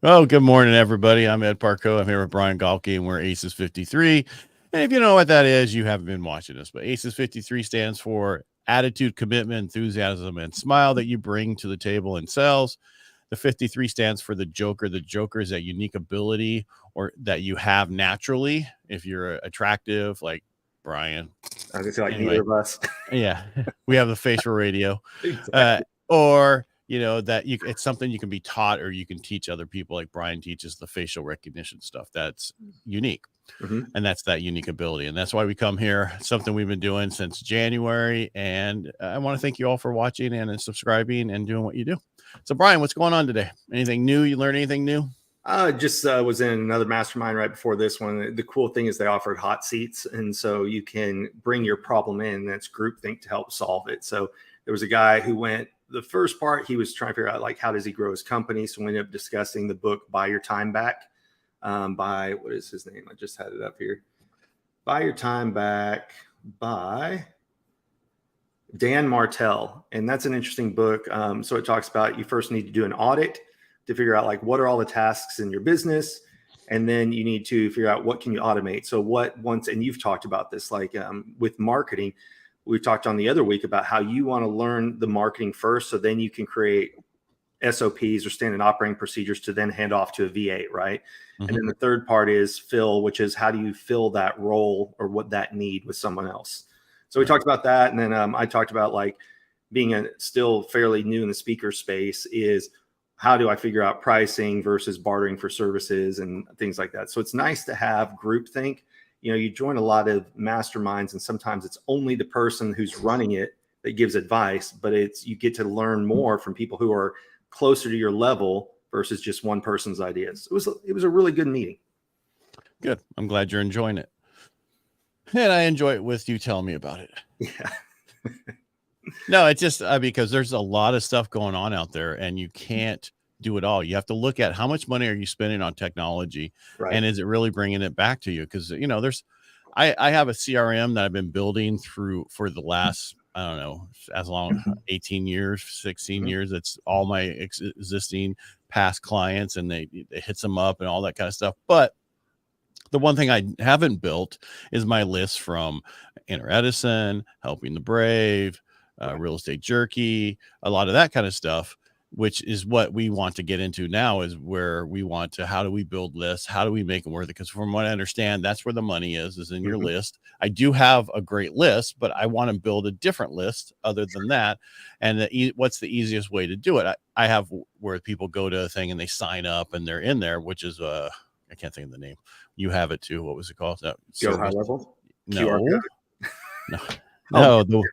Oh, good morning, everybody. I'm Ed Parco. I'm here with Brian Galke, and we're ACES53. And if you know what that is, you haven't been watching us. But ACES53 stands for attitude, commitment, enthusiasm, and smile that you bring to the table in sales. The 53 stands for the Joker. The Joker is that unique ability or that you have naturally if you're attractive, like Brian. I was gonna say like neither Anyway, of us. yeah, we have the face for radio. Exactly. Or that it's something you can be taught or you can teach other people, like Brian teaches the facial recognition stuff. That's unique. hmm And that's that unique ability. And that's why we come here. It's something we've been doing since January. And I want to thank you all for watching and subscribing and doing what you do. So Brian, what's going on today? Anything new? You learn anything new? Just was in another mastermind right before this one. The cool thing is they offered hot seats, and so you can bring your problem in. That's groupthink to help solve it. So there was a guy who went. The first part, he was trying to figure out like how does he grow his company. So we ended up discussing the book "Buy Your Time Back" by what is his name? I just had it up here. "Buy Your Time Back" by Dan Martell, and that's an interesting book. So it talks about you first need to do an audit to figure out like what are all the tasks in your business, and then you need to figure out what can you automate. So what once, and you've talked about this like with marketing, we talked on the other week about how you want to learn the marketing first, so then you can create SOPs or standard operating procedures to then hand off to a VA, right? And then the third part is fill, which is how do you fill that role or what that need with someone else. So we talked about that. And then I talked about like being still fairly new in the speaker space is how do I figure out pricing versus bartering for services and things like that. So it's nice to have groupthink. You join a lot of masterminds and sometimes it's only the person who's running it that gives advice, but you get to learn more from people who are closer to your level versus just one person's ideas. It was a really good meeting. Good. I'm glad you're enjoying it. And I enjoy it with you telling me about it. Yeah. No, it's just because there's a lot of stuff going on out there and you can't do it all. You have to look at how much money are you spending on technology, Right. and is it really bringing it back to you? Because, I have a CRM that I've been building for the last, I don't know, as long 18 years, 16 years. It's all my existing past clients, and it hits them up and all that kind of stuff. But the one thing I haven't built is my list from Inner Edison, Helping the Brave, Real Estate Jerky, a lot of that kind of stuff, which is what we want to get into now, is where we want to, how do we build lists? How do we make them worth it? Because from what I understand, that's where the money is in your list. I do have a great list, but I want to build a different list other than that. And what's the easiest way to do it? I have where people go to a thing and they sign up and they're in there, which is I can't think of the name. You have it too. What was it called? Go high level. No, no, Oh, no.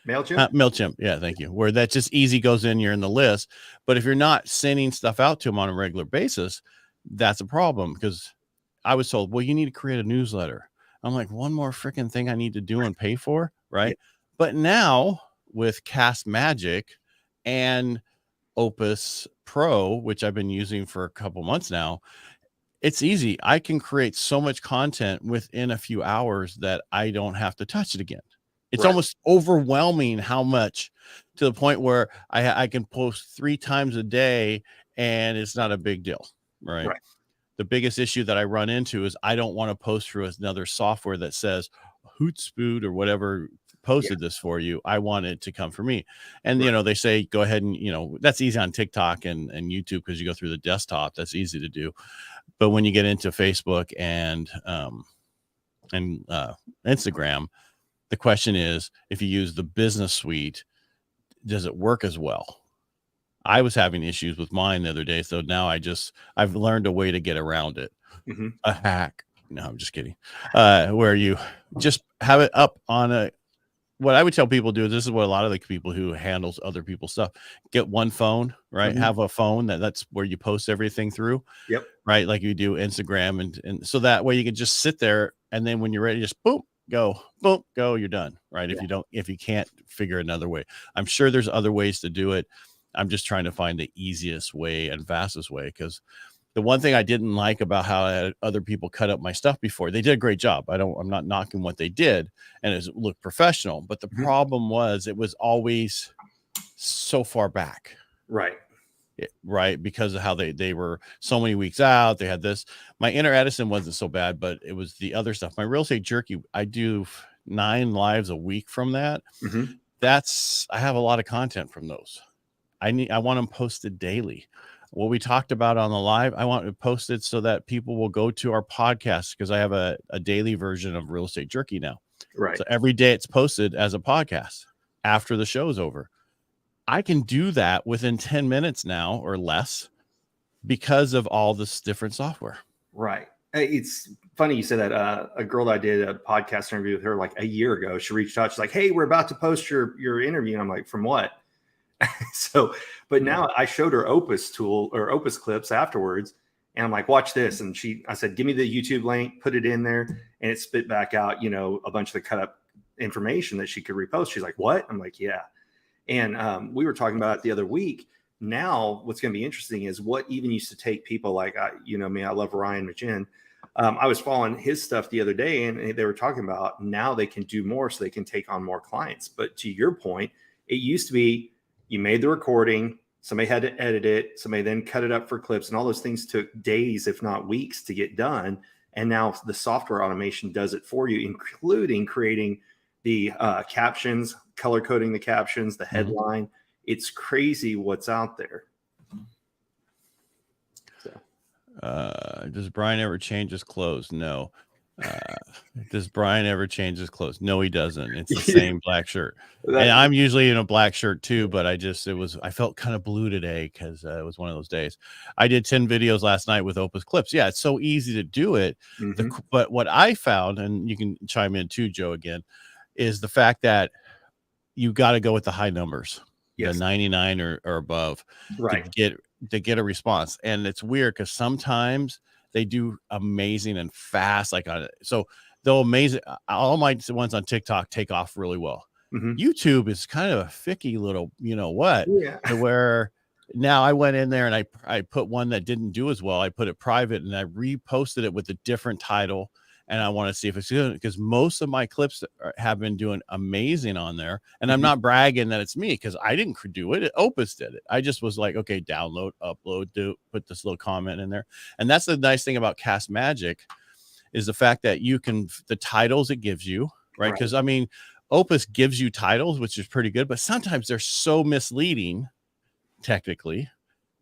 MailChimp? MailChimp. Yeah, thank you. Where that just easy goes in, you're in the list. But if you're not sending stuff out to them on a regular basis, that's a problem, because I was told, well, you need to create a newsletter. I'm like, one more freaking thing I need to do and pay for, right? Yeah. But now with Cast Magic and Opus Pro, which I've been using for a couple months now, it's easy. I can create so much content within a few hours that I don't have to touch it again. It's almost overwhelming how much, to the point where I can post 3 times a day and it's not a big deal, right? The biggest issue that I run into is I don't want to post through another software that says Hootsuite or whatever posted this for you. I want it to come from me. And, they say, go ahead and, that's easy on TikTok and YouTube because you go through the desktop. That's easy to do. But when you get into Facebook and Instagram, the question is, if you use the business suite, does it work as well? I was having issues with mine the other day, so now I've learned a way to get around it. A hack. No, I'm just kidding. Where you just have it up on what I would tell people to do, this is what a lot of the people who handles other people's stuff, get one phone, right? Have a phone that's where you post everything through. Yep. Right. Like you do Instagram. And so that way you can just sit there, and then when you're ready, just boom, go, you're done. Right. Yeah. If you can't figure another way, I'm sure there's other ways to do it. I'm just trying to find the easiest way and fastest way. Because the one thing I didn't like about how I had other people cut up my stuff before, they did a great job. I'm not knocking what they did, and it looked professional, but the problem was it was always so far back. Right. right? Because of how they were so many weeks out. They had this. My inner Edison wasn't so bad, but it was the other stuff. My real estate jerky, I do 9 lives a week from that. Mm-hmm. I have a lot of content from those. I want them posted daily. What we talked about on the live, I want it posted so that people will go to our podcast, because I have a daily version of Real Estate Jerky now. Right. So every day it's posted as a podcast after the show's over. I can do that within 10 minutes now or less because of all this different software. Right. It's funny you said that. A girl that I did a podcast interview with her like a year ago, she reached out. She's like, "Hey, we're about to post your interview." And I'm like, "From what?" So, but now I showed her Opus tool or Opus clips afterwards. And I'm like, "Watch this." And I said, "Give me the YouTube link, put it in there." And it spit back out, a bunch of the cut up information that she could repost. She's like, "What?" I'm like, "Yeah." And we were talking about it the other week. Now, what's going to be interesting is what even used to take people like, me, I love Ryan McGinn. I was following his stuff the other day, and they were talking about now they can do more so they can take on more clients. But to your point, it used to be you made the recording, somebody had to edit it, somebody then cut it up for clips, and all those things took days, if not weeks, to get done. And now the software automation does it for you, including creating the captions, color coding the captions, the headline. Mm-hmm. It's crazy what's out there. So. Does Brian ever change his clothes? No. Does Brian ever change his clothes? No, he doesn't. It's the same black shirt. And I'm usually in a black shirt too, but I felt kind of blue today because it was one of those days. I did 10 videos last night with Opus Clips. Yeah, it's so easy to do it. Mm-hmm. But what I found, and you can chime in too, Joe, again, is the fact that you got to go with the high numbers. Yes. The 99 or above, right, to get a response. And it's weird because sometimes they do amazing and fast, so they'll amazing. All my ones on TikTok take off really well. Mm-hmm. YouTube is kind of a ficky little, to where now I went in there and I put one that didn't do as well. I put it private and I reposted it with a different title. And I want to see if it's good, because most of my clips have been doing amazing on there. And mm-hmm. I'm not bragging that it's me, because I didn't do it. Opus did it. I just was like, okay, download, upload, put this little comment in there. And that's the nice thing about Cast Magic, is the fact that the titles it gives you, right? Because Opus gives you titles, which is pretty good, but sometimes they're so misleading, technically,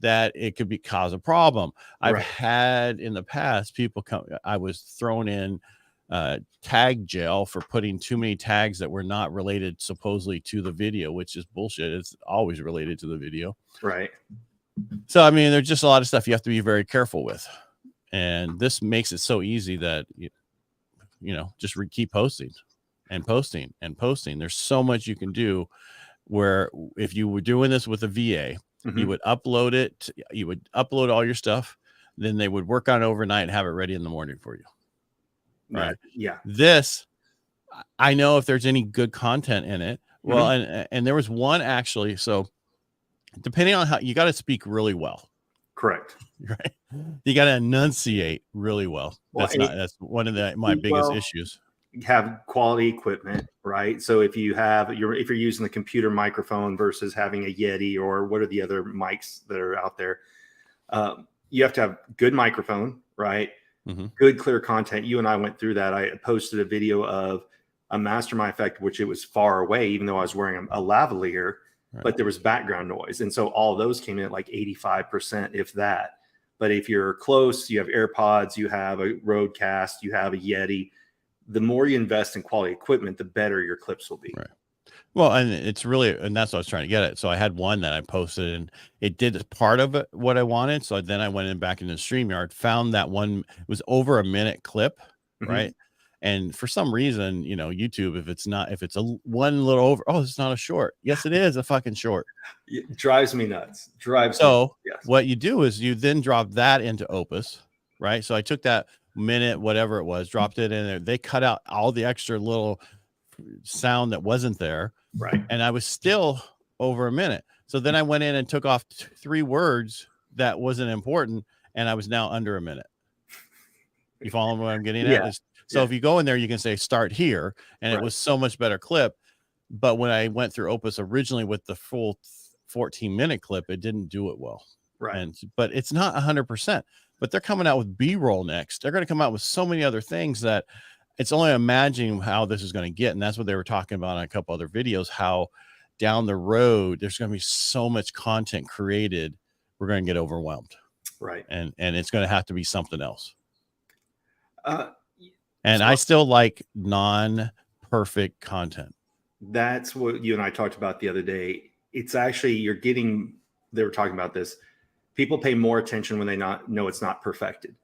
that it could cause a problem. I've had in the past people I was thrown in tag jail for putting too many tags that were not related supposedly to the video, which is bullshit. It's always related to the video. Right. So, there's just a lot of stuff you have to be very careful with. And this makes it so easy that, just keep posting and posting and posting. There's so much you can do, where if you were doing this with a VA, mm-hmm. you would upload it. You would upload all your stuff. Then they would work on it overnight and have it ready in the morning for you. Right. Yeah. This, I know if there's any good content in it. Well, mm-hmm. and there was one actually. So depending on how you got to speak really well. Correct. Right. You got to enunciate really well. That's one of my biggest issues. Have quality equipment, right? So if you're using the computer microphone versus having a Yeti, or what are the other mics that are out there, you have to have good microphone, right? Mm-hmm. Good clear content. You and I went through that. I posted a video of a mastermind effect, which it was far away, even though I was wearing a lavalier, but there was background noise, and so all those came in at like 85%, if that. But if you're close, you have AirPods, you have a Rodecaster, you have a Yeti. The more you invest in quality equipment, the better your clips will be. Right. Well, and that's what I was trying to get at. So I had one that I posted, and it did part of it what I wanted. So then I went back into StreamYard, found that one. It was over a minute clip, mm-hmm. right? And for some reason, YouTube, if it's a one little over, it's not a short. Yes, it is a fucking short. It drives me nuts. What you do is you then drop that into Opus, right? So I took that minute, whatever it was, dropped it in there. They cut out all the extra little sound that wasn't there. Right. And I was still over a minute. So then I went in and took off 3 words that wasn't important, and I was now under a minute. You follow what I'm getting at? So if you go in there, you can say start here, and it was so much better clip. But when I went through Opus originally with the full 14-minute clip, it didn't do it well. Right. but it's not 100%. But they're coming out with B-roll next. They're going to come out with so many other things that it's only imagining how this is going to get. And that's what they were talking about in a couple other videos, how down the road there's going to be so much content created, we're going to get overwhelmed. Right. And it's going to have to be something else. And I still like non-perfect content. That's what you and I talked about the other day. It's actually, they were talking about this. People pay more attention when they know it's not perfected.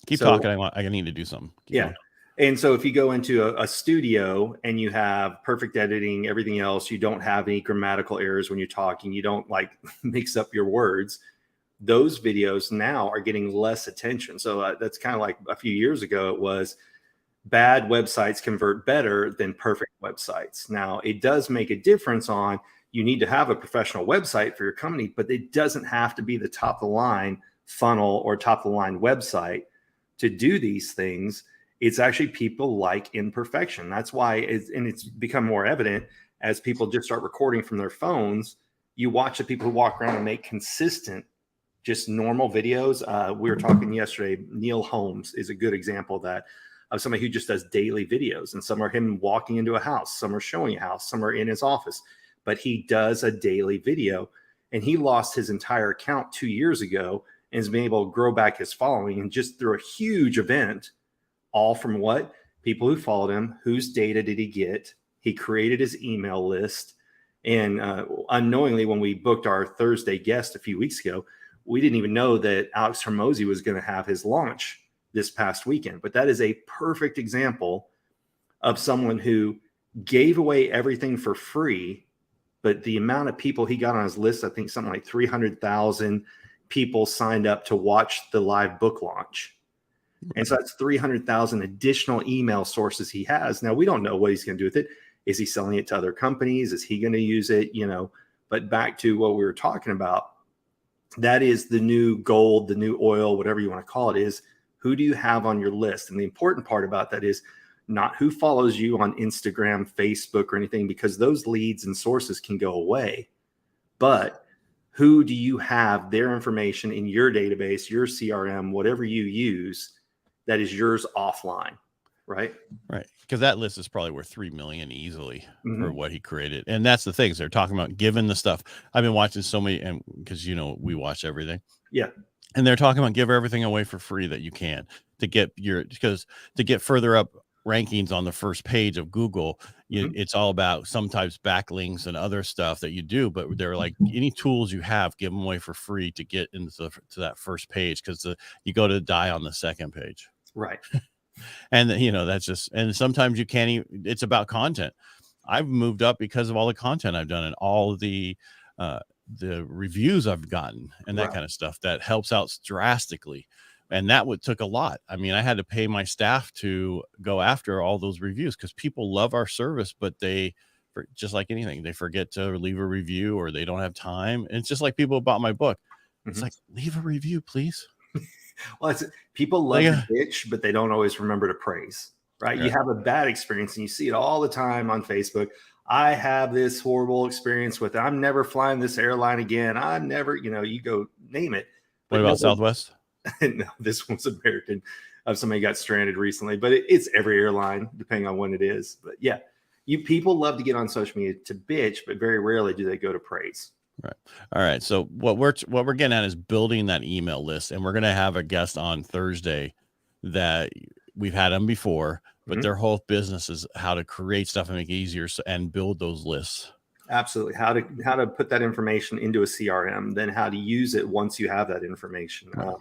Keep talking. I need to do something. Keep going. And so if you go into a studio and you have perfect editing, everything else, you don't have any grammatical errors when you're talking, you don't like mix up your words, those videos now are getting less attention. So that's kind of like a few years ago, it was bad websites convert better than perfect websites. Now, it does make a difference on, you need to have a professional website for your company, but it doesn't have to be the top of the line funnel or top of the line website to do these things. It's actually people like imperfection. That's why it's become more evident as people just start recording from their phones. You watch the people who walk around and make consistent, just normal videos. We were talking yesterday, Neil Holmes is a good example of that, of somebody who just does daily videos. And some are him walking into a house, some are showing a house, some are in his office, but he does a daily video. And he lost his entire account 2 years ago and has been able to grow back his following, and just through a huge event, all from what? People who followed him. Whose data did he get? He created his email list. And unknowingly, when we booked our Thursday guest a few weeks ago, we didn't even know that Alex Hormozy was going to have his launch this past weekend. But that is a perfect example of someone who gave away everything for free. But the amount of people he got on his list, I think something like 300,000 people signed up to watch the live book launch. And so that's 300,000 additional email sources he has. Now, we don't know what he's going to do with it. Is he selling it to other companies? Is he going to use it? But back to what we were talking about, that is the new gold, the new oil, whatever you want to call it, is who do you have on your list? And the important part about that is not who follows you on Instagram, Facebook, or anything, because those leads and sources can go away. But who do you have their information in your database, your CRM, whatever you use, that is yours offline, right? Right. Because that list is probably worth 3 million easily for what he created. And that's the things they're talking about, giving the stuff. I've been watching so many, and because we watch everything. Yeah. And they're talking about give everything away for free that you can to get to get further up rankings on the first page of Google. It's all about sometimes backlinks and other stuff that you do, but they're like, any tools you have, give them away for free to get into to that first page, because you go to die on the second page. Right. And that's just, and sometimes you can't even, it's about content. I've moved up because of all the content I've done and all of the reviews I've gotten and that kind of stuff that helps out drastically. And that took a lot. I mean, I had to pay my staff to go after all those reviews, because people love our service, but just like anything, they forget to leave a review, or they don't have time. And it's just like people bought my book. It's like, leave a review, please. Well, people love to bitch, but they don't always remember to praise, right? You have a bad experience and you see it all the time on Facebook. I have this horrible experience with it. I'm never flying this airline again. I'm never, you go name it. What about Southwest? No, this one's American. Somebody got stranded recently, but it's every airline, depending on when it is. But yeah, people love to get on social media to bitch, but very rarely do they go to praise. Right. All right. So what we're getting at is building that email list, and we're going to have a guest on Thursday that we've had them before, but their whole business is how to create stuff and make it easier and build those lists. Absolutely. How to put that information into a CRM, then how to use it once you have that information. Right.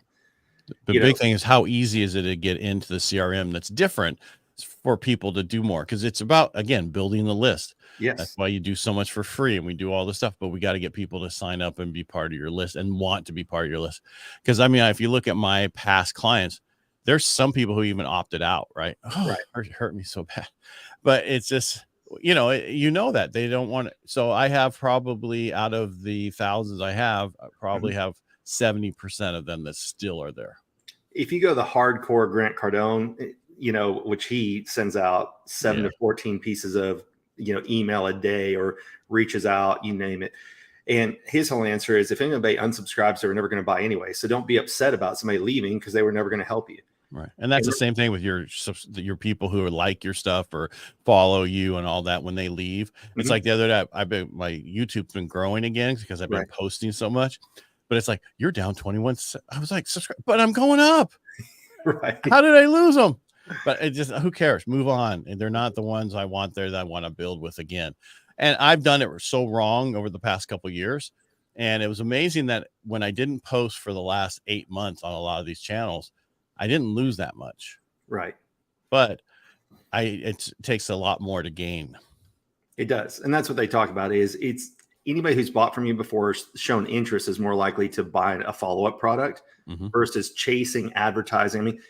The big thing is, how easy is it to get into the CRM that's different for people to do more? Because it's about, again, building the list. Yes. That's why you do so much for free, and we do all this stuff, but we got to get people to sign up and be part of your list and want to be part of your list. Because I mean, if you look at my past clients, there's some people who even opted out, right? It hurt me so bad. But it's just, that they don't want it. So I have probably, out of the thousands I have, I probably have 70% of them that still are there. If you go the hardcore Grant Cardone, which he sends out 7 to 14 pieces of email a day, or reaches out, you name it. And his whole answer is, if anybody unsubscribes, they were never going to buy anyway. So don't be upset about somebody leaving because they were never going to help you. Right. And that's the same thing with your people who like your stuff or follow you and all that. When they leave, it's like the other day, my YouTube's been growing again because I've been posting so much, but it's like, you're down 21. I was like, subscribe, but I'm going up. Right. How did I lose them? But it just, who cares? Move on. And they're not the ones I want there that I want to build with again. And I've done it so wrong over the past couple of years. And it was amazing that when I didn't post for the last 8 months on a lot of these channels, I didn't lose that much. Right. But it takes a lot more to gain. It does. And that's what they talk about is it's anybody who's bought from you before, shown interest, is more likely to buy a follow-up product versus chasing advertising. I mean,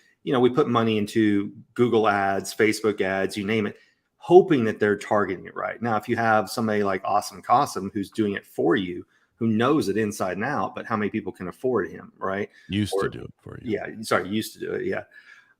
we put money into Google ads, Facebook ads, you name it, hoping that they're targeting it right. Now, if you have somebody like Awesome Cosm who's doing it for you, who knows it inside and out, but how many people can afford him, right? Used to do it for you. Yeah. Sorry, used to do it. Yeah.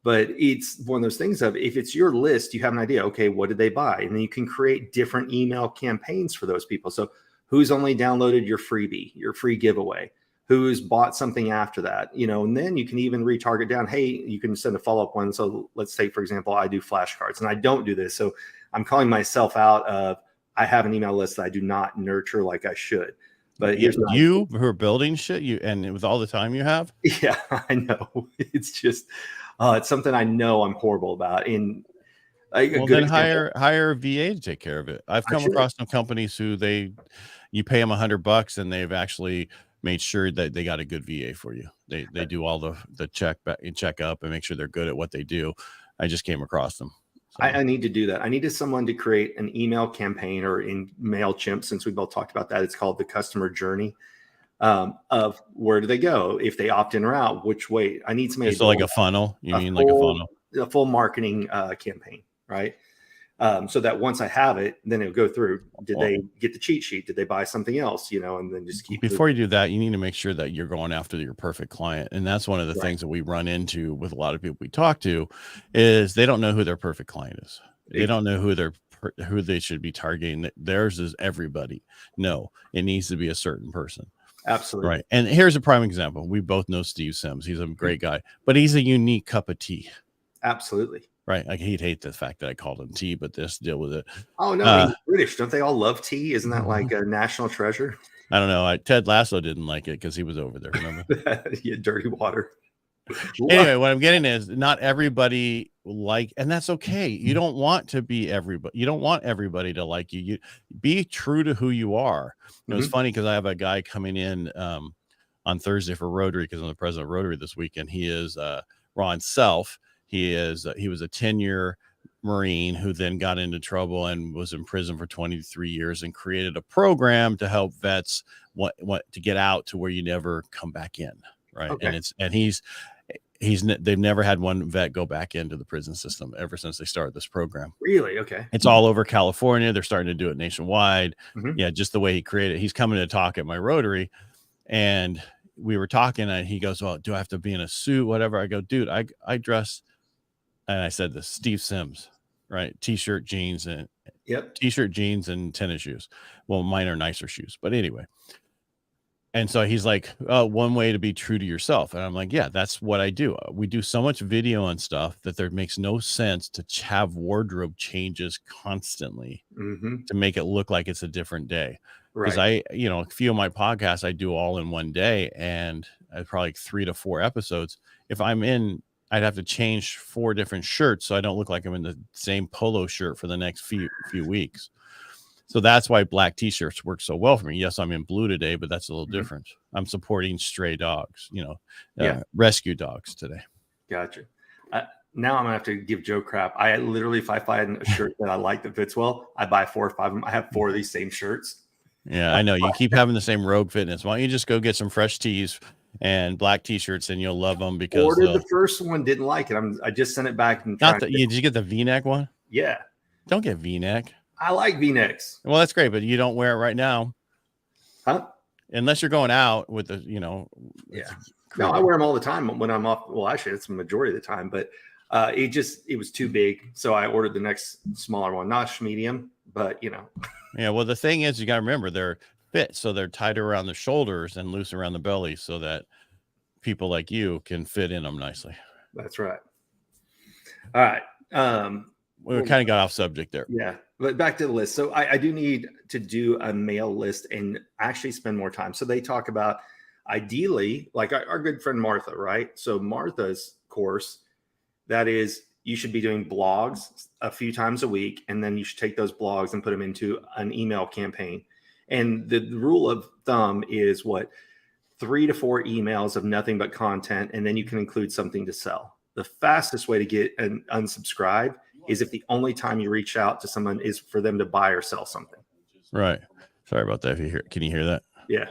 But it's one of those things of, if it's your list, you have an idea, okay, what did they buy? And then you can create different email campaigns for those people. So who's only downloaded your freebie, your free giveaway? Who's bought something after that? And then you can even retarget down. Hey, you can send a follow-up one. So let's say, for example, I do flashcards and I don't do this. So I'm calling myself out of, I have an email list that I do not nurture like I should. But here's you who are building shit, and with all the time you have. Yeah, I know. It's just, it's something I know I'm horrible about. And then hire a VA to take care of it. I've come across some companies who you pay them $100 and they've actually made sure that they got a good VA for you. They do all the check up and make sure they're good at what they do. I just came across them. So. I need to do that. I needed someone to create an email campaign, or in MailChimp, since we both talked about that, it's called the customer journey of where do they go? If they opt in or out, which way? I need somebody. So like a funnel? You mean like a funnel? A full marketing campaign, right? So that once I have it, then it'll go through. Did they get the cheat sheet? Did they buy something else? And then just keep. Before you do that, you need to make sure that you're going after your perfect client. And that's one of the things that we run into with a lot of people we talk to, is they don't know who their perfect client is. They don't know who they should be targeting. Theirs is everybody. No, it needs to be a certain person. Absolutely. Right. And here's a prime example. We both know Steve Sims. He's a great guy, but he's a unique cup of tea. Absolutely. Right. Like, he'd hate the fact that I called him tea, but this deal with it. Oh, no. British. Don't they all love tea? Isn't that like a national treasure? I don't know. Ted Lasso didn't like it because he was over there. Remember? Yeah, dirty water. Anyway, what I'm getting is not everybody and that's okay. You don't want to be everybody. You don't want everybody to like you. You be true to who you are. It was funny because I have a guy coming in on Thursday for Rotary, because I'm the president of Rotary this weekend. He is Ron Self. He was a 10-year Marine who then got into trouble and was in prison for 23 years and created a program to help vets want to get out to where you never come back in. Right. Okay. And they've never had one vet go back into the prison system ever since they started this program. Really? Okay. It's all over California. They're starting to do it nationwide. Yeah. Just the way he created it. He's coming to talk at my Rotary, and we were talking, and he goes, well, do I have to be in a suit? Whatever. I go, dude, I dress. And I said this, Steve Sims, right? T-shirt, jeans, and T-shirt, jeans, and tennis shoes. Well, mine are nicer shoes, but anyway. And so he's like, one way to be true to yourself. And I'm like, yeah, that's what I do. We do so much video and stuff that there makes no sense to have wardrobe changes constantly to make it look like it's a different day. Because a few of my podcasts I do all in one day, and I probably 3 to 4 episodes. If I'm in, I'd have to change 4 different shirts so I don't look like I'm in the same polo shirt for the next few weeks. So that's why black T-shirts work so well for me. Yes, I'm in blue today, but that's a little different. I'm supporting stray dogs, rescue dogs today. Gotcha. Now I'm gonna have to give Joe crap. I literally, if I find a shirt that I like that fits well, I buy 4 or 5 of them. I have 4 of these same shirts. Yeah, I know. You keep having the same Rogue Fitness. Why don't you just go get some fresh tees and black T-shirts, and you'll love them? Because ordered the first one, didn't like it. I just sent it back. And did you get the V-neck one? Yeah. Don't get V-neck. I like V-necks. Well, that's great, but you don't wear it right now, huh? Unless you're going out with the, Yeah. No, I wear them all the time when I'm off. Well, actually, it's the majority of the time, but it was too big, so I ordered the next smaller one, not medium, but Yeah. Well, the thing is, you got to remember they're fit, so they're tighter around the shoulders and loose around the belly, so that people like you can fit in them nicely. That's right. All right. We kind of got off subject there. Yeah, but back to the list. So I do need to do a mail list and actually spend more time. So they talk about ideally, like our good friend Martha, right? So Martha's course, that is, you should be doing blogs a few times a week, and then you should take those blogs and put them into an email campaign. And the rule of thumb is what? 3 to 4 emails of nothing but content, and then you can include something to sell. The fastest way to get an unsubscribe is if the only time you reach out to someone is for them to buy or sell something. Right. Sorry about that. If you hear, can you hear that? Yeah.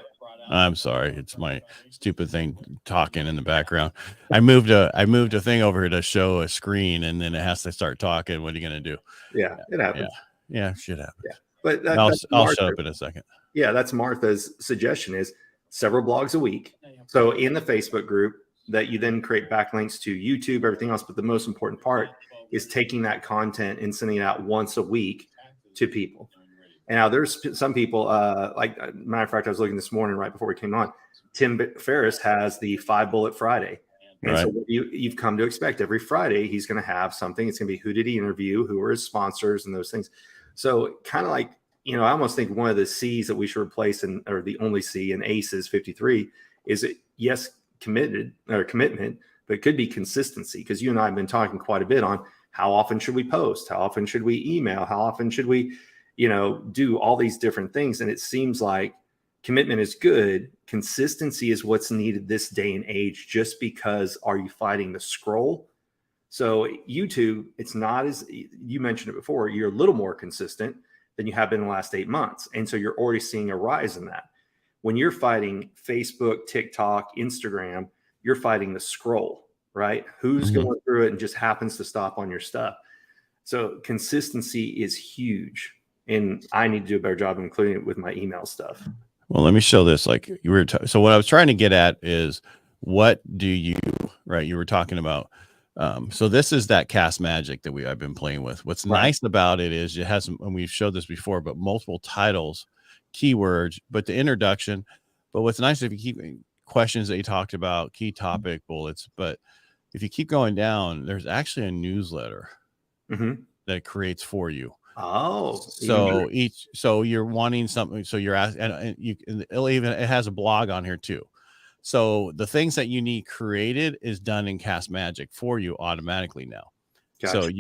I'm sorry. It's my stupid thing talking in the background. I moved a thing over here to show a screen, and then it has to start talking. What are you going to do? Yeah, it happens. Yeah, shit happens. Yeah. But I'll shut up in a second. Yeah, that's Martha's suggestion, is several blogs a week. So in the Facebook group that you then create backlinks to YouTube, everything else. But the most important part is taking that content and sending it out once a week to people. And now there's some people, like, matter of fact, I was looking this morning right before we came on. Tim Ferriss has the 5 Bullet Friday. And right. So you've come to expect every Friday, he's going to have something. It's going to be, who did he interview? Who are his sponsors and those things. So kind of like, I almost think one of the C's that we should replace, or the only C in ACES53 is, yes, commitment, but it could be consistency. Because you and I have been talking quite a bit on how often should we post? How often should we email? How often should we, do all these different things? And it seems like commitment is good. Consistency is what's needed this day and age, just because are you fighting the scroll? So YouTube, it's not, as you mentioned it before, you're a little more consistent than you have been in the last 8 months. And so you're already seeing a rise in that. When you're fighting Facebook, TikTok, Instagram, you're fighting the scroll, right? Who's going through it and just happens to stop on your stuff? So consistency is huge. And I need to do a better job of including it with my email stuff. Well, let me show this. Like you were, so what I was trying to get at is, what do you, right? You were talking about. So this is that cast magic that I've been playing with. What's nice about it is it has, and we've showed this before, but multiple titles, keywords, but the introduction. But what's nice, if you keep questions that you talked about, key topic bullets, but if you keep going down, there's actually a newsletter that it creates for you. Oh, so you're wanting something. So you're asking, and it has a blog on here too. So the things that you need created is done in Cast Magic for you automatically now. Gotcha.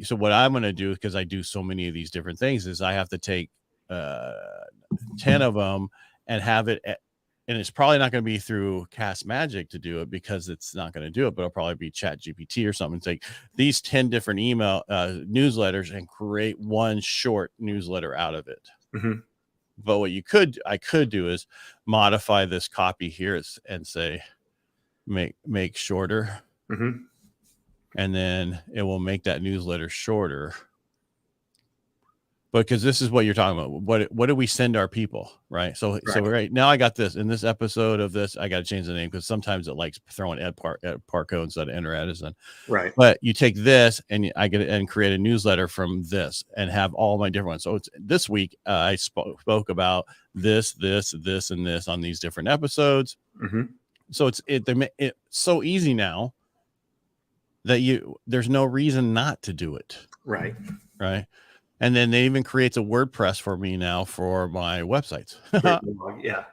So what I'm going to do, because I do so many of these different things, is I have to take 10 of them and have it and it's probably not going to be through Cast Magic to do it, because it's not going to do it, but it'll probably be Chat GPT or something. Take these 10 different email newsletters and create one short newsletter out of it. But what I could do is modify this copy here and say, make shorter. And then it will make that newsletter shorter. Because this is what you're talking about. What do we send our people, right? So right now I got this in this episode of this. I got to change the name because sometimes it likes throwing Ed Parco instead of Enter Edison. Right. But you take this and I get it and create a newsletter from this and have all my different ones. So it's this week I spoke about this, and this on these different episodes. So it's so easy now that there's no reason not to do it. Right. And then they even creates a WordPress for me now for my websites. Yeah.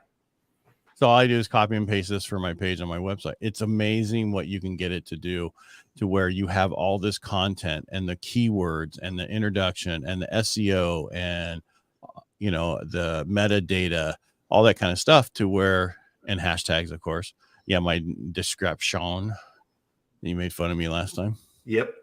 So all I do is copy and paste this for my page on my website. It's amazing what you can get it to do, to where you have all this content and the keywords and the introduction and the SEO and, the metadata, all that kind of stuff, to where, and hashtags, of course. Yeah. My description. You made fun of me last time. Yep.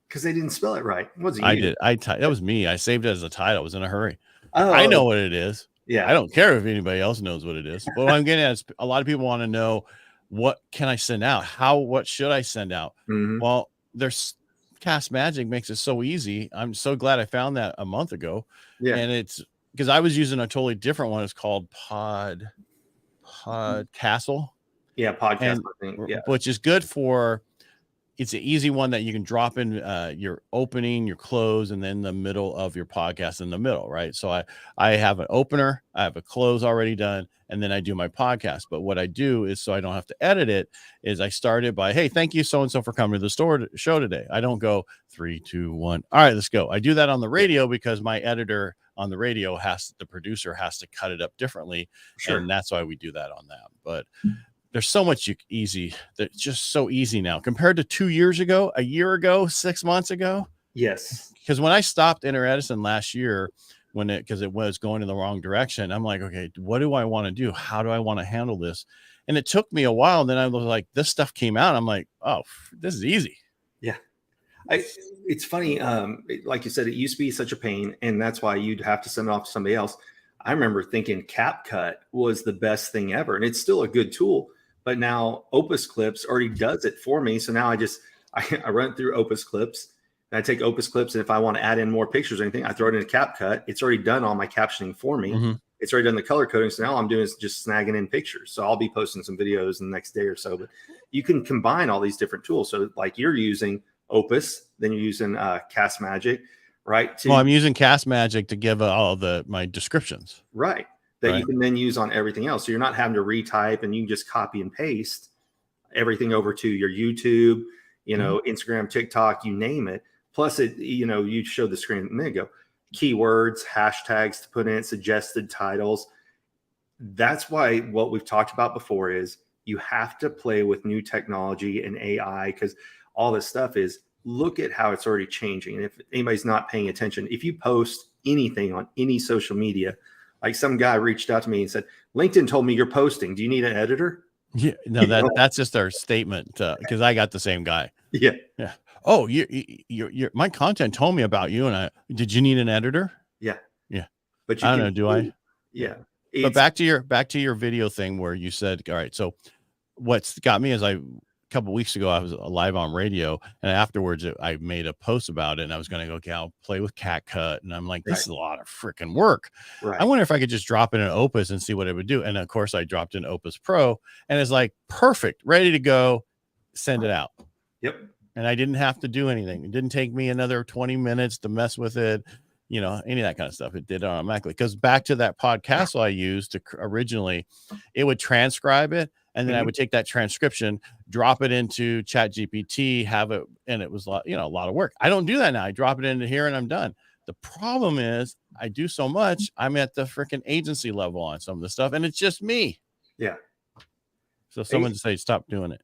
Because they didn't spell it right. Wasn't you? I did. That was me. I saved it as a title. I was in a hurry. Oh, I know what it is. Yeah. I don't care if anybody else knows what it is. But what I'm getting at is, a lot of people want to know, what can I send out? What should I send out? Well, there's Cast Magic makes it so easy. I'm so glad I found that a month ago. Yeah. And it's because I was using a totally different one. It's called Podcastle. Yeah, Podcast, I think. Yeah. Which is good for it's an easy one that you can drop in your opening, your close, and then the middle of your podcast in the middle, right? So I have an opener, I have a close already done, and then I do my podcast. But what I do is, so I don't have to edit it, is I start it by, hey, thank you so and so for coming to the show today. I don't go 3, 2, 1. All right, let's go. I do that on the radio because my editor on the radio the producer has to cut it up differently, and that's why we do that on that. But there's so much easy. That's just so easy now compared to 2 years ago, a year ago, 6 months ago. Yes. Because when I stopped Inter Edison last year, because it was going in the wrong direction, I'm like, okay, what do I want to do? How do I want to handle this? And it took me a while. And then I was like, this stuff came out. I'm like, oh, this is easy. Yeah. It's funny. Like you said, it used to be such a pain, and that's why you'd have to send it off to somebody else. I remember thinking CapCut was the best thing ever, and it's still a good tool. But now Opus Clips already does it for me. So now I run through Opus Clips, and I take Opus Clips, and if I want to add in more pictures or anything, I throw it into CapCut. It's already done all my captioning for me. Mm-hmm. It's already done the color coding. So now all I'm doing is just snagging in pictures. So I'll be posting some videos in the next day or so. But you can combine all these different tools. So like you're using Opus, then you're using Cast Magic, right? Well, I'm using Cast Magic to give all my descriptions. Right. That you can then use on everything else. So you're not having to retype, and you can just copy and paste everything over to your YouTube, Instagram, TikTok, you name it. Plus you showed the screen a minute ago, keywords, hashtags to put in, suggested titles. That's why what we've talked about before is you have to play with new technology and AI, because all this stuff look at how it's already changing. And if anybody's not paying attention, if you post anything on any social media, like some guy reached out to me and said, LinkedIn told me you're posting. Do you need an editor? Yeah, no, that's just our statement, because I got the same guy. Yeah. Oh, you're my content told me about you, and did you need an editor? Yeah. But I don't know. Do I? Yeah. But back to your video thing where you said, all right. So what's got me is a couple of weeks ago, I was live on radio, and afterwards I made a post about it, and I was going to go, okay, I'll play with CapCut. And I'm like, this is a lot of freaking work. Right. I wonder if I could just drop in an Opus and see what it would do. And of course I dropped in Opus Pro, and it's like, perfect, ready to go, send it out. Yep. And I didn't have to do anything. It didn't take me another 20 minutes to mess with it, any of that kind of stuff. It did it automatically. Because back to that podcast I used to originally, it would transcribe it. And then I would take that transcription, drop it into ChatGPT, have it, and it was a lot of work. I don't do that now. I drop it into here and I'm done. The problem is I do so much. I'm at the freaking agency level on some of the stuff, and it's just me. Yeah. So someone say, stop doing it.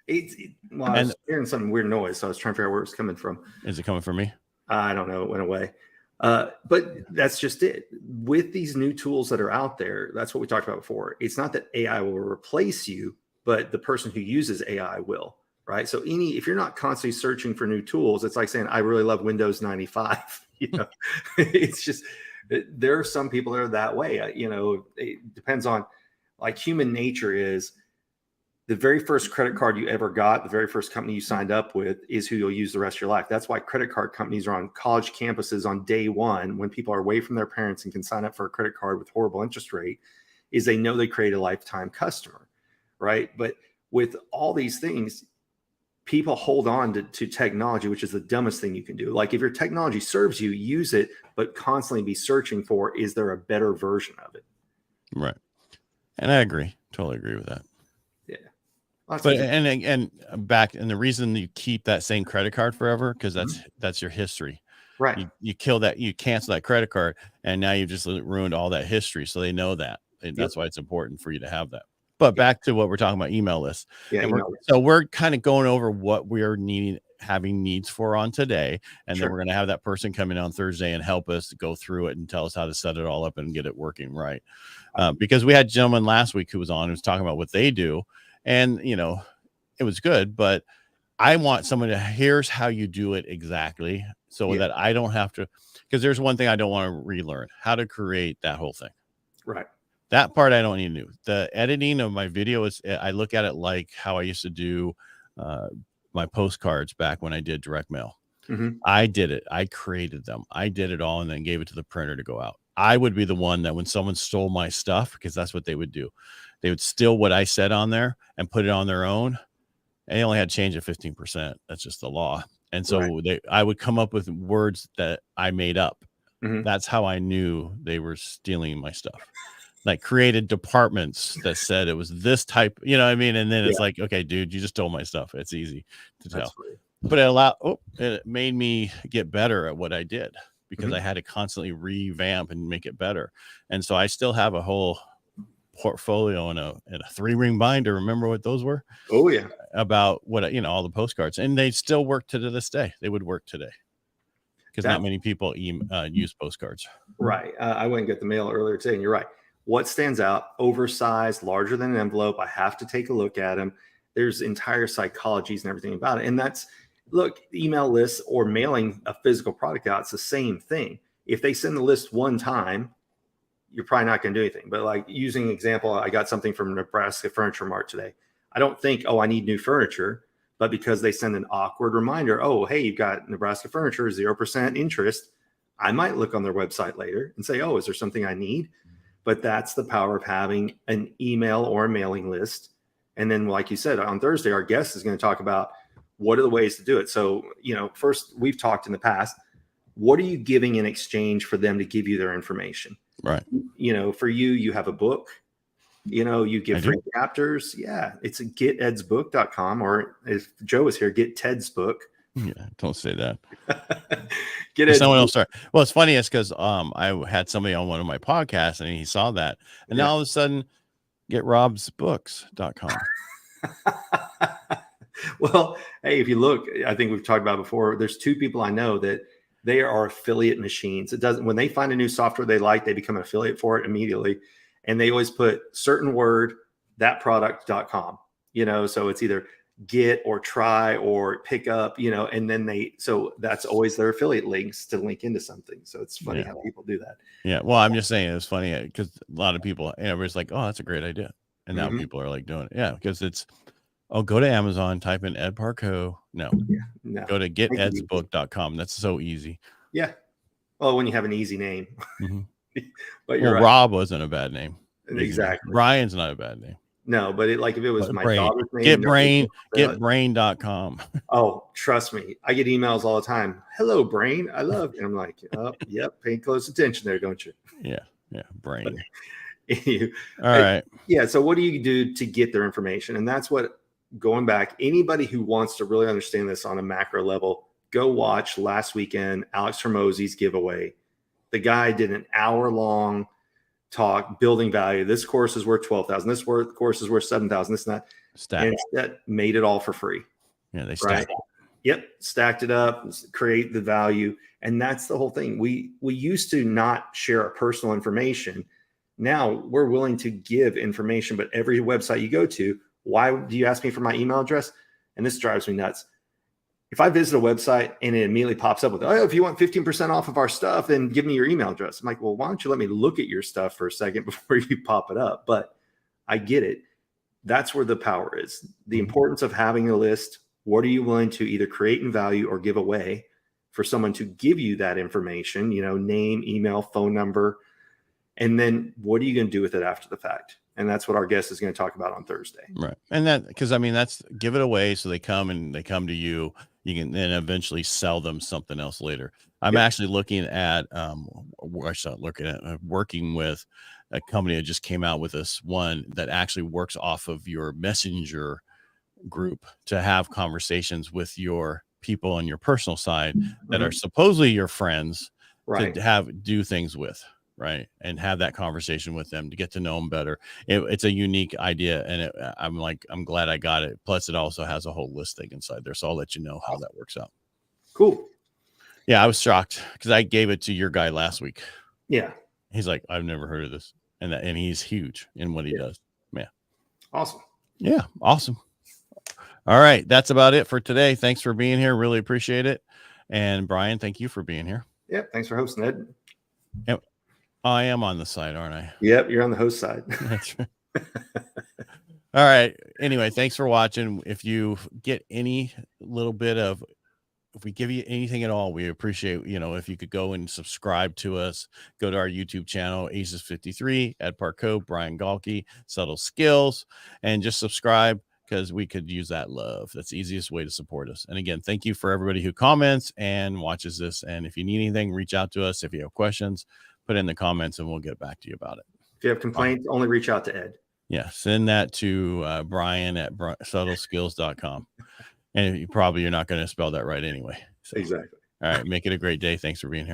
I was hearing some weird noise, so I was trying to figure out where it was coming from. Is it coming from me? I don't know. It went away. But that's just it. With these new tools that are out there, that's what we talked about before. It's not that AI will replace you, but the person who uses AI will, right? So if you're not constantly searching for new tools, it's like saying, I really love Windows 95. It's just, there are some people that are that way. It depends on, like, human nature is, the very first credit card you ever got, the very first company you signed up with, is who you'll use the rest of your life. That's why credit card companies are on college campuses on day one, when people are away from their parents and can sign up for a credit card with horrible interest rate, is they know they create a lifetime customer, right? But with all these things, people hold on to technology, which is the dumbest thing you can do. Like, if your technology serves you, use it, but constantly be searching for, is there a better version of it? Right. And I agree. Totally agree with that. But and back, and the reason you keep that same credit card forever, because that's your history, right? You kill that, you cancel that credit card, and now you've just ruined all that history. So they know that, and that's why it's important for you to have that. But back to what we're talking about, email lists. Yeah, so we're kind of going over what we're having needs for on today, and then we're going to have that person come in on Thursday and help us go through it and tell us how to set it all up and get it working right. Because we had a gentleman last week who was on, who was talking about what they do. And, it was good, but I want someone to, here's how you do it exactly, so that I don't have to, because there's one thing I don't want to relearn, how to create that whole thing. Right. That part I don't need to do. The editing of my video I look at it like how I used to do my postcards back when I did direct mail. Mm-hmm. I did it. I created them. I did it all and then gave it to the printer to go out. I would be the one that when someone stole my stuff, because that's what they would do. They would steal what I said on there and put it on their own. and they only had to change it 15%. That's just the law. And so Right. I would come up with words that I made up. Mhm. That's how I knew they were stealing my stuff. Like created departments that said it was this type, you know what I mean? And then it's Yeah. like, okay, dude, you just stole my stuff. It's easy to That's tell. funny. But it made me get better at what I did because I had to constantly revamp and make it better. And so I still have a whole portfolio in a 3-ring binder. Remember what those were? Oh yeah. About what, all the postcards, and they still work to this day. They would work today because not many people use postcards. Right. I went and got the mail earlier today, and you're right. What stands out? Oversized, larger than an envelope. I have to take a look at them. There's entire psychologies and everything about it. And that's, look, email lists or mailing a physical product out, it's the same thing. If they send the list one time, you're probably not going to do anything. But like using example, I got something from Nebraska Furniture Mart today. I don't think, oh, I need new furniture, but because they send an awkward reminder, oh, hey, you've got Nebraska Furniture, 0% interest. I might look on their website later and say, oh, is there something I need? But that's the power of having an email or a mailing list. And then, like you said, on Thursday, our guest is going to talk about what are the ways to do it. So, first, we've talked in the past, what are you giving in exchange for them to give you their information? Right. For you have a book, you give free chapters. Yeah. It's a getedsbook.com, or if Joe was here, get Ted's book. Yeah, don't say that. Get it. Someone else start. Well, it's funny is because I had somebody on one of my podcasts and he saw that, and now all of a sudden, getrobsbooks.com. Well, hey, if you look, I think we've talked about before. There's 2 people I know that they are affiliate machines. It doesn't, when they find a new software they like, they become an affiliate for it immediately, and they always put certain word thatproduct.com. So it's either get or try or pick up, and then so that's always their affiliate links to link into something. So it's funny how people do that. Yeah. Well, I'm just saying it's funny because a lot of people, everybody's like, oh, that's a great idea. And now people are like doing it. Yeah. Because it's, go to Amazon, type in Ed Parco. No. Go to getedsbook.com. That's so easy. Yeah. Well, when you have an easy name. But you're right. Rob wasn't a bad name. Exactly. Brian's not a bad name. No, but if it was my daughter's name. Getbrain.com. Oh, trust me. I get emails all the time. Hello, Brain. I love you. I'm like, oh, yep. Paying close attention there, don't you? Yeah. Yeah. Brain. All right. Yeah. So what do you do to get their information? And that's what, going back, anybody who wants to really understand this on a macro level, go watch last weekend, Alex Hormozzi's giveaway. The guy did an hour-long talk building value. This course is worth $12,000. This course is worth $7,000. This and that. And that made it all for free. Yeah, they stacked it. Yep, stacked it up, create the value, and that's the whole thing. We used to not share our personal information. Now we're willing to give information, but every website you go to, why do you ask me for my email address? And this drives me nuts. If I visit a website and it immediately pops up with, oh, if you want 15% off of our stuff, then give me your email address. I'm like, well, why don't you let me look at your stuff for a second before you pop it up? But I get it. That's where the power is. The importance of having a list. What are you willing to either create in value or give away for someone to give you that information, name, email, phone number, and then what are you going to do with it after the fact? And that's what our guest is going to talk about on Thursday. Right. And that's give it away. So they come to you. You can then eventually sell them something else later. I'm actually looking at, working with a company that just came out with this one that actually works off of your messenger group to have conversations with your people on your personal side that are supposedly your friends to do things with. Right. And have that conversation with them to get to know them better. It's a unique idea. And I'm glad I got it. Plus, it also has a whole list thing inside there. So I'll let you know how that works out. Cool. Yeah. I was shocked because I gave it to your guy last week. Yeah. He's like, I've never heard of this. And he's huge in what he does. Yeah. Awesome. Yeah. Awesome. All right. That's about it for today. Thanks for being here. Really appreciate it. And Brian, thank you for being here. Yeah. Thanks for hosting, Ed. Yep. I am on the side, aren't I? Yep, you're on the host side. That's right. All right. Anyway, thanks for watching. If you get any little bit of, if we give you anything at all, we appreciate, if you could go and subscribe to us, go to our YouTube channel, ACES53, Ed Parco, Brian Galke, Subtle Skills, and just subscribe. because we could use that love. That's the easiest way to support us. And again, thank you for everybody who comments and watches this. And if you need anything, reach out to us. If you have questions, put in the comments and we'll get back to you about it. If you have complaints, only reach out to Ed. Yeah, send that to Brian at subtleskills.com. And you're not going to spell that right anyway. So, exactly. All right, make it a great day. Thanks for being here.